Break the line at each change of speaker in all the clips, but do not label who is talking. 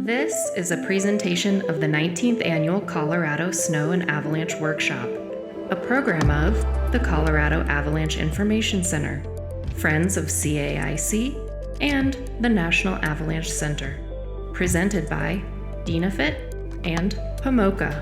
This is a presentation of the 19th Annual Colorado Snow and Avalanche Workshop, a program of the Colorado Avalanche Information Center, Friends of CAIC, and the National Avalanche Center, presented by DNFIT and Pomoka.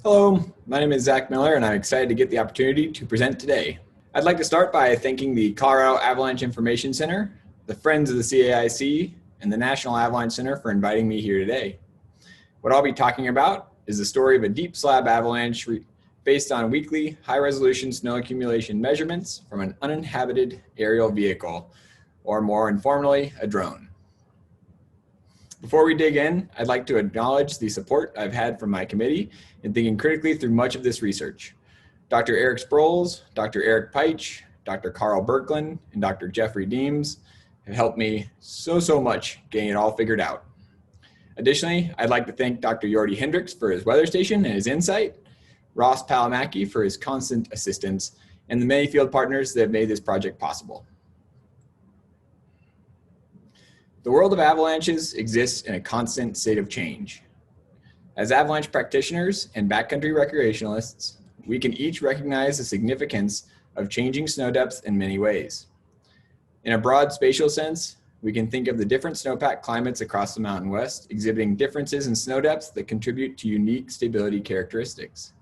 Hello, my name is Zach Miller, and I'm excited to get the opportunity to present today. I'd like to start by thanking the Colorado Avalanche Information Center, the Friends of the CAIC, and the National Avalanche Center for inviting me here today. What I'll be talking about is the story of a deep slab avalanche based on weekly high-resolution snow accumulation measurements from an uninhabited aerial vehicle, or more informally, a drone. Before we dig in, I'd like to acknowledge the support I've had from my committee in thinking critically through much of this research. Dr. Eric Sproles, Dr. Eric Peitsch, Dr. Carl Berkland, and Dr. Jeffrey Deems have helped me so much getting it all figured out. Additionally, I'd like to thank Dr. Jordi Hendricks for his weather station and his insight, Ross Palamaki for his constant assistance, and the many field partners that have made this project possible. The world of avalanches exists in a constant state of change. As avalanche practitioners and backcountry recreationalists, we can each recognize the significance of changing snow depth in many ways. In a broad spatial sense, we can think of the different snowpack climates across the Mountain West exhibiting differences in snow depth that contribute to unique stability characteristics.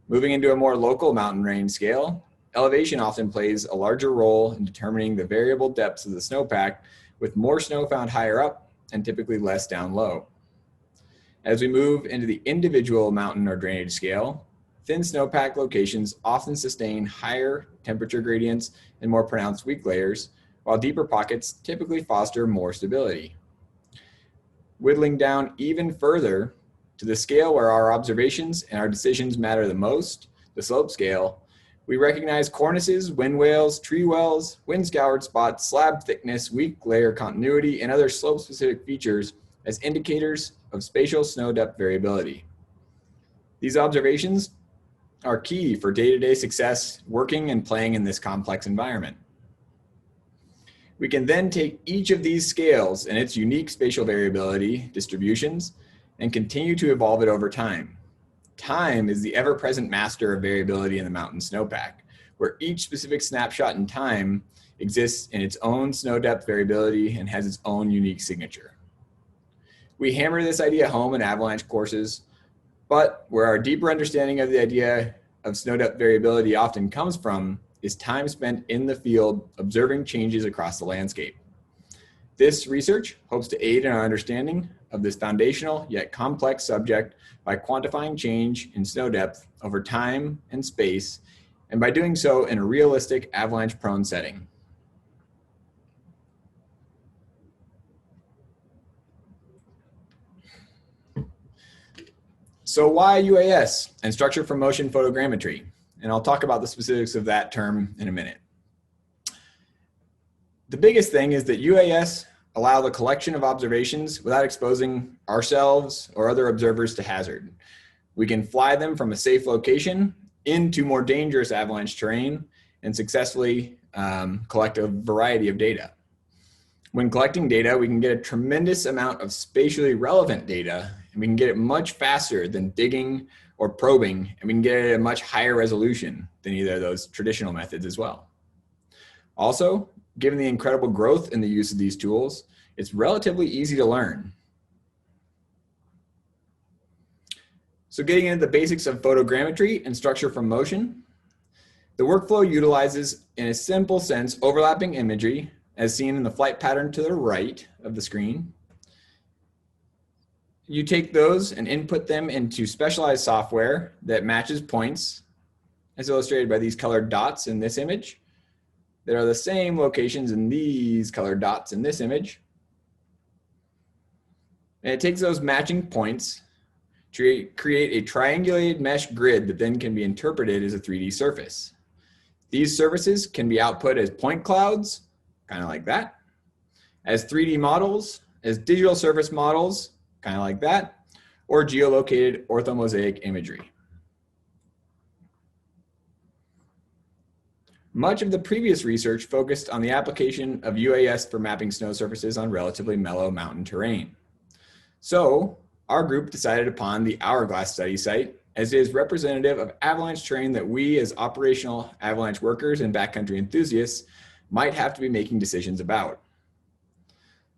Moving into a more local mountain range scale, elevation often plays a larger role in determining the variable depths of the snowpack, with more snow found higher up and typically less down low. As we move into the individual mountain or drainage scale, thin snowpack locations often sustain higher temperature gradients and more pronounced weak layers, while deeper pockets typically foster more stability. Whittling down even further to the scale where our observations and our decisions matter the most, the slope scale, we recognize cornices, wind wales, tree wells, wind scoured spots, slab thickness, weak layer continuity, and other slope-specific features as indicators of spatial snow depth variability. These observations are key for day-to-day success working and playing in this complex environment. We can then take each of these scales and its unique spatial variability distributions and continue to evolve it over time. Time is the ever-present master of variability in the mountain snowpack, where each specific snapshot in time exists in its own snow depth variability and has its own unique signature. We hammer this idea home in avalanche courses, but where our deeper understanding of the idea of snow depth variability often comes from is time spent in the field observing changes across the landscape. This research hopes to aid in our understanding of this foundational yet complex subject by quantifying change in snow depth over time and space, and by doing so in a realistic avalanche-prone setting. So why UAS and structure from motion photogrammetry? And I'll talk about the specifics of that term in a minute. The biggest thing is that UAS allow the collection of observations without exposing ourselves or other observers to hazard. We can fly them from a safe location into more dangerous avalanche terrain and successfully collect a variety of data. When collecting data, we can get a tremendous amount of spatially relevant data, and we can get it much faster than digging or probing, and we can get it at a much higher resolution than either of those traditional methods as well. Also, given the incredible growth in the use of these tools, it's relatively easy to learn. So getting into the basics of photogrammetry and structure from motion, the workflow utilizes, in a simple sense, overlapping imagery as seen in the flight pattern to the right of the screen. You take those and input them into specialized software that matches points, as illustrated by these colored dots in this image, that are the same locations in these colored dots in this image. And it takes those matching points to create a triangulated mesh grid that then can be interpreted as a 3D surface. These surfaces can be output as point clouds, kind of like that, as 3D models, as digital surface models, kind of like that, or geolocated orthomosaic imagery. Much of the previous research focused on the application of UAS for mapping snow surfaces on relatively mellow mountain terrain. So our group decided upon the Hourglass study site, as it is representative of avalanche terrain that we as operational avalanche workers and backcountry enthusiasts might have to be making decisions about.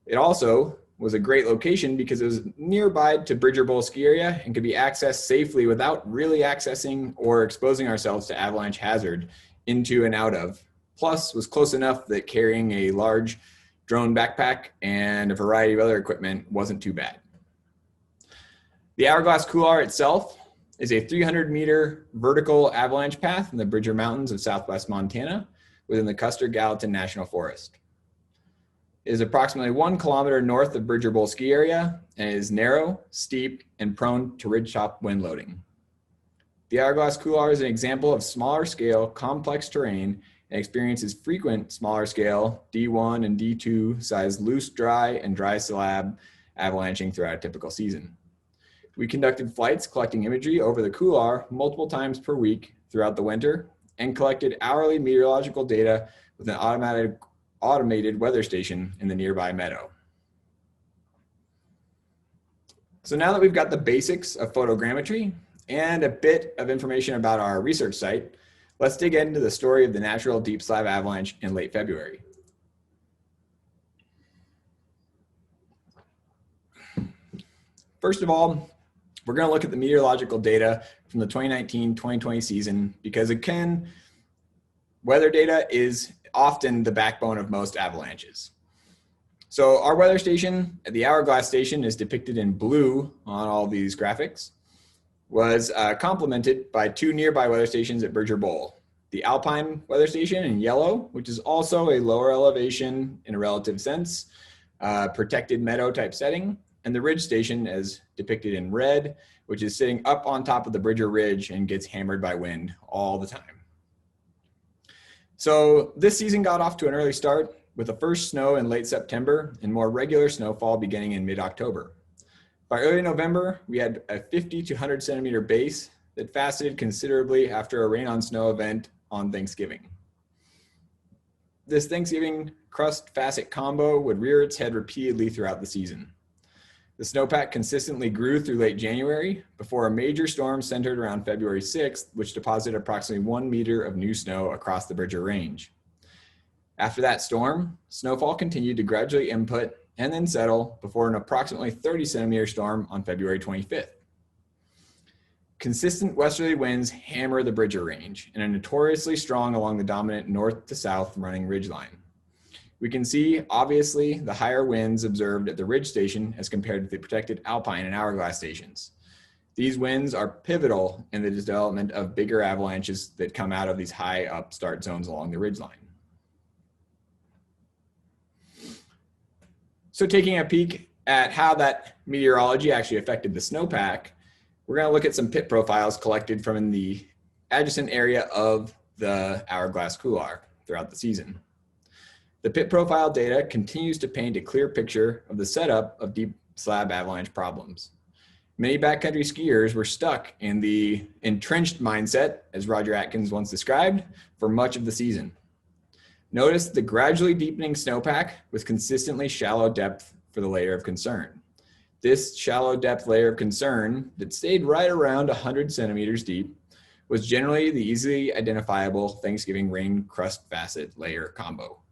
It also was a great location because it was nearby to Bridger Bowl ski area and could be accessed safely without really accessing or exposing ourselves to avalanche hazard into and out of. Plus was close enough that carrying a large drone backpack and a variety of other equipment wasn't too bad. The Hourglass Couloir itself is a 300-meter vertical avalanche path in the Bridger Mountains of southwest Montana within the Custer-Gallatin National Forest. It is approximately 1 kilometer north of Bridger Bowl ski area and is narrow, steep, and prone to ridgetop wind loading. The Hourglass Couloir is an example of smaller scale, complex terrain and experiences frequent smaller scale D1 and D2 size loose, dry, and dry slab avalanching throughout a typical season. We conducted flights collecting imagery over the couloir multiple times per week throughout the winter and collected hourly meteorological data with an automated weather station in the nearby meadow. So now that we've got the basics of photogrammetry and a bit of information about our research site, let's dig into the story of the natural deep slab avalanche in late February. First of all, we're going to look at the meteorological data from the 2019-2020 season because weather data is often the backbone of most avalanches. So our weather station, the Hourglass station, is depicted in blue on all these graphics, was complemented by 2 nearby weather stations at Bridger Bowl. The Alpine weather station in yellow, which is also a lower elevation in a relative sense, protected meadow type setting, and the Ridge station as depicted in red, which is sitting up on top of the Bridger Ridge and gets hammered by wind all the time. So this season got off to an early start with the first snow in late September and more regular snowfall beginning in mid-October. By early November, we had a 50 to 100 centimeter base that faceted considerably after a rain on snow event on Thanksgiving. This Thanksgiving crust facet combo would rear its head repeatedly throughout the season. The snowpack consistently grew through late January before a major storm centered around February 6th, which deposited approximately 1 meter of new snow across the Bridger Range. After that storm, snowfall continued to gradually input and then settle before an approximately 30 centimeter storm on February 25th. Consistent westerly winds hammer the Bridger Range and are notoriously strong along the dominant north to south running ridgeline. We can see, obviously, the higher winds observed at the Ridge station as compared to the protected Alpine and Hourglass stations. These winds are pivotal in the development of bigger avalanches that come out of these high upstart zones along the ridgeline. So taking a peek at how that meteorology actually affected the snowpack, we're going to look at some pit profiles collected from the adjacent area of the Hourglass Couloir throughout the season. The pit profile data continues to paint a clear picture of the setup of deep slab avalanche problems. Many backcountry skiers were stuck in the entrenched mindset, as Roger Atkins once described, for much of the season. Notice the gradually deepening snowpack with consistently shallow depth for the layer of concern. This shallow depth layer of concern that stayed right around 100 centimeters deep was generally the easily identifiable Thanksgiving rain crust facet layer combo.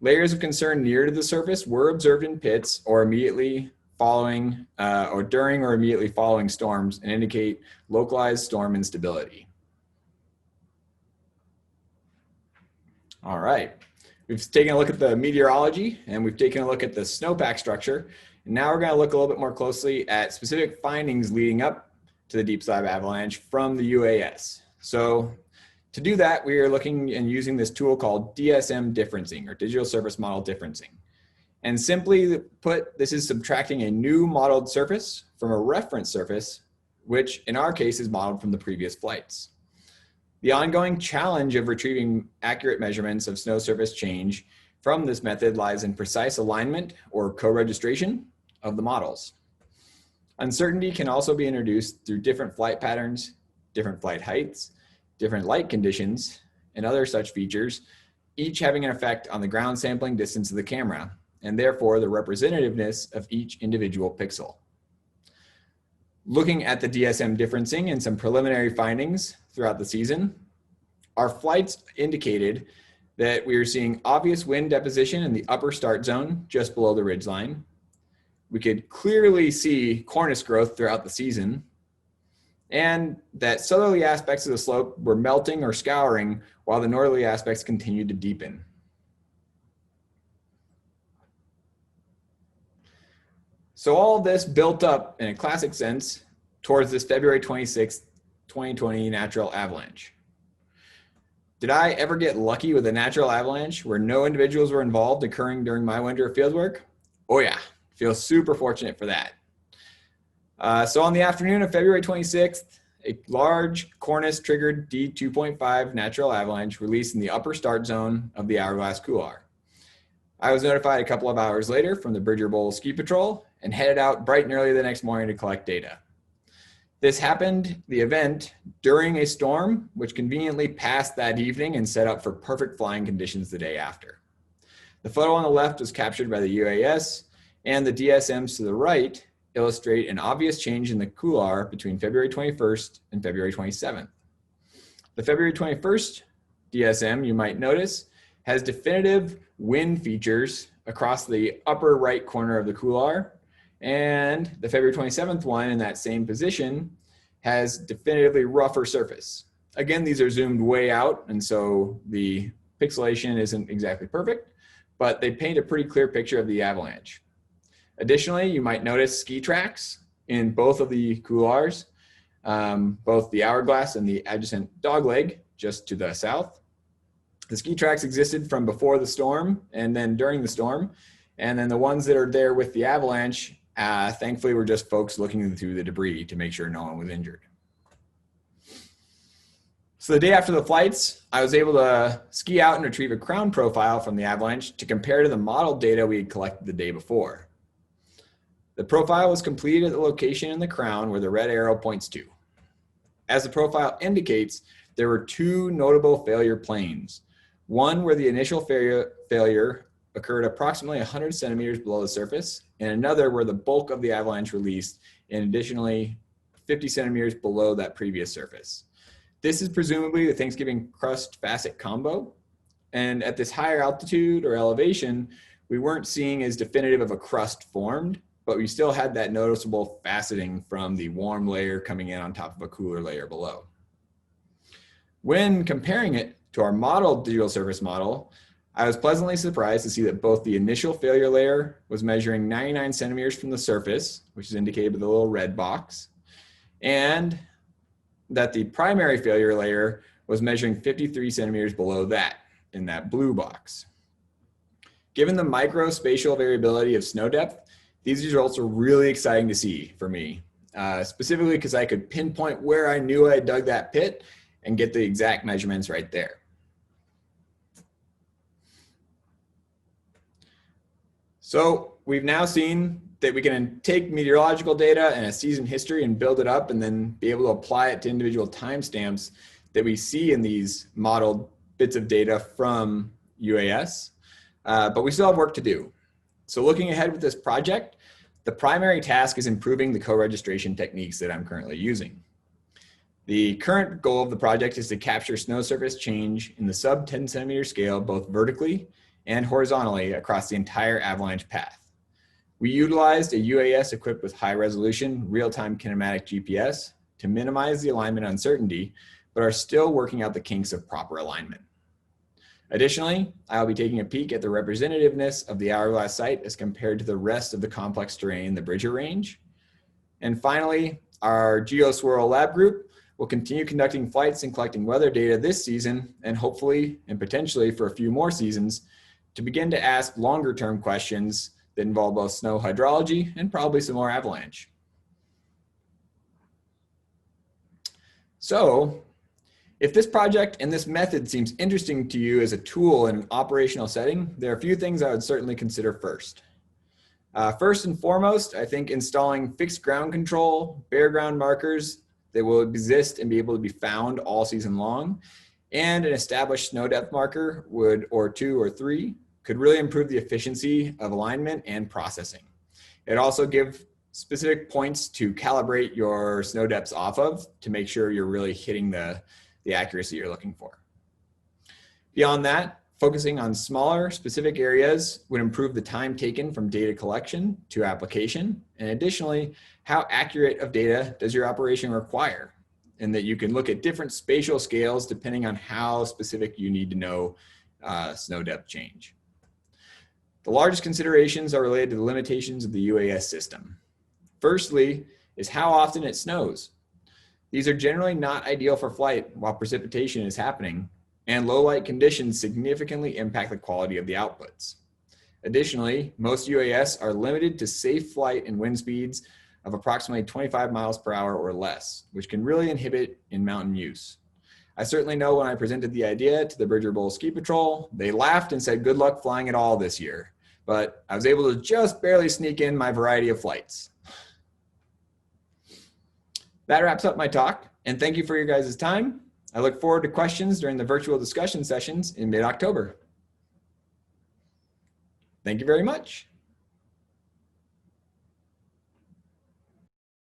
Layers of concern near to the surface were observed in pits or immediately following or during or immediately following storms and indicate localized storm instability. All right, we've taken a look at the meteorology and we've taken a look at the snowpack structure. And now we're going to look a little bit more closely at specific findings leading up to the deep slab avalanche from the UAS. So to do that, we are looking and using this tool called DSM differencing, or digital surface model differencing. And simply put, this is subtracting a new modeled surface from a reference surface, which in our case is modeled from the previous flights. The ongoing challenge of retrieving accurate measurements of snow surface change from this method lies in precise alignment or co-registration of the models. Uncertainty can also be introduced through different flight patterns, different flight heights, different light conditions, and other such features, each having an effect on the ground sampling distance of the camera, and therefore the representativeness of each individual pixel. Looking at the DSM differencing and some preliminary findings throughout the season, our flights indicated that we were seeing obvious wind deposition in the upper start zone just below the ridgeline. We could clearly see cornice growth throughout the season, and that southerly aspects of the slope were melting or scouring while the northerly aspects continued to deepen. So all of this built up in a classic sense towards this February 26th, 2020 natural avalanche. Did I ever get lucky with a natural avalanche where no individuals were involved occurring during my winter of fieldwork? Oh yeah, feel super fortunate for that. So on the afternoon of February 26th, a large cornice triggered D2.5 natural avalanche released in the upper start zone of the Hourglass couloir. I was notified a couple of hours later from the Bridger Bowl Ski Patrol and headed out bright and early the next morning to collect data. This happened, the event, during a storm, which conveniently passed that evening and set up for perfect flying conditions the day after. The photo on the left was captured by the UAS, and the DSMs to the right illustrate an obvious change in the couloir between February 21st and February 27th. The February 21st DSM, you might notice, has definitive wind features across the upper right corner of the couloir, and the February 27th one in that same position has definitively rougher surface. Again, these are zoomed way out, and so the pixelation isn't exactly perfect, but they paint a pretty clear picture of the avalanche. Additionally, you might notice ski tracks in both of the couloirs, both the Hourglass and the adjacent dogleg just to the south. The ski tracks existed from before the storm and then during the storm, and then the ones that are there with the avalanche thankfully were just folks looking through the debris to make sure no one was injured. So the day after the flights, I was able to ski out and retrieve a crown profile from the avalanche to compare to the model data we had collected the day before. The profile was completed at the location in the crown where the red arrow points to. As the profile indicates, there were two notable failure planes. One where the initial failure occurred approximately 100 centimeters below the surface, and another where the bulk of the avalanche released, and additionally 50 centimeters below that previous surface. This is presumably the Thanksgiving crust facet combo, and at this higher altitude or elevation, we weren't seeing as definitive of a crust formed, but we still had that noticeable faceting from the warm layer coming in on top of a cooler layer below. When comparing it to our model digital surface model, I was pleasantly surprised to see that both the initial failure layer was measuring 99 centimeters from the surface, which is indicated by the little red box, and that the primary failure layer was measuring 53 centimeters below that in that blue box. Given the microspatial variability of snow depth, these results are really exciting to see for me, specifically because I could pinpoint where I knew I dug that pit and get the exact measurements right there. So we've now seen that we can take meteorological data and a season history and build it up and then be able to apply it to individual timestamps that we see in these modeled bits of data from UAS, but we still have work to do. So looking ahead with this project, the primary task is improving the co-registration techniques that I'm currently using. The current goal of the project is to capture snow surface change in the sub 10 centimeter scale, both vertically and horizontally across the entire avalanche path. We utilized a UAS equipped with high resolution, real-time kinematic GPS to minimize the alignment uncertainty, but are still working out the kinks of proper alignment. Additionally, I'll be taking a peek at the representativeness of the Hourglass site as compared to the rest of the complex terrain in the Bridger Range. And finally, our GeoSwirl lab group will continue conducting flights and collecting weather data this season, and hopefully and potentially for a few more seasons, to begin to ask longer term questions that involve both snow hydrology and probably some more avalanche. So if this project and this method seems interesting to you as a tool in an operational setting, there are a few things I would certainly consider first. First and foremost, I think installing fixed ground control, bare ground markers that will exist and be able to be found all season long And an established snow depth marker or 2 or 3 could really improve the efficiency of alignment and processing. It also gives specific points to calibrate your snow depths off of to make sure you're really hitting the accuracy you're looking for. Beyond that, focusing on smaller specific areas would improve the time taken from data collection to application. And additionally, how accurate of data does your operation require? And that you can look at different spatial scales depending on how specific you need to know snow depth change. The largest considerations are related to the limitations of the UAS system. Firstly is how often it snows. These are generally not ideal for flight while precipitation is happening, and low light conditions significantly impact the quality of the outputs. Additionally, most UAS are limited to safe flight and wind speeds of approximately 25 miles per hour or less, which can really inhibit in mountain use. I certainly know when I presented the idea to the Bridger Bowl Ski Patrol, they laughed and said, good luck flying at all this year. But I was able to just barely sneak in my variety of flights. That wraps up my talk, and thank you for your guys' time. I look forward to questions during the virtual discussion sessions in mid-October. Thank you very much.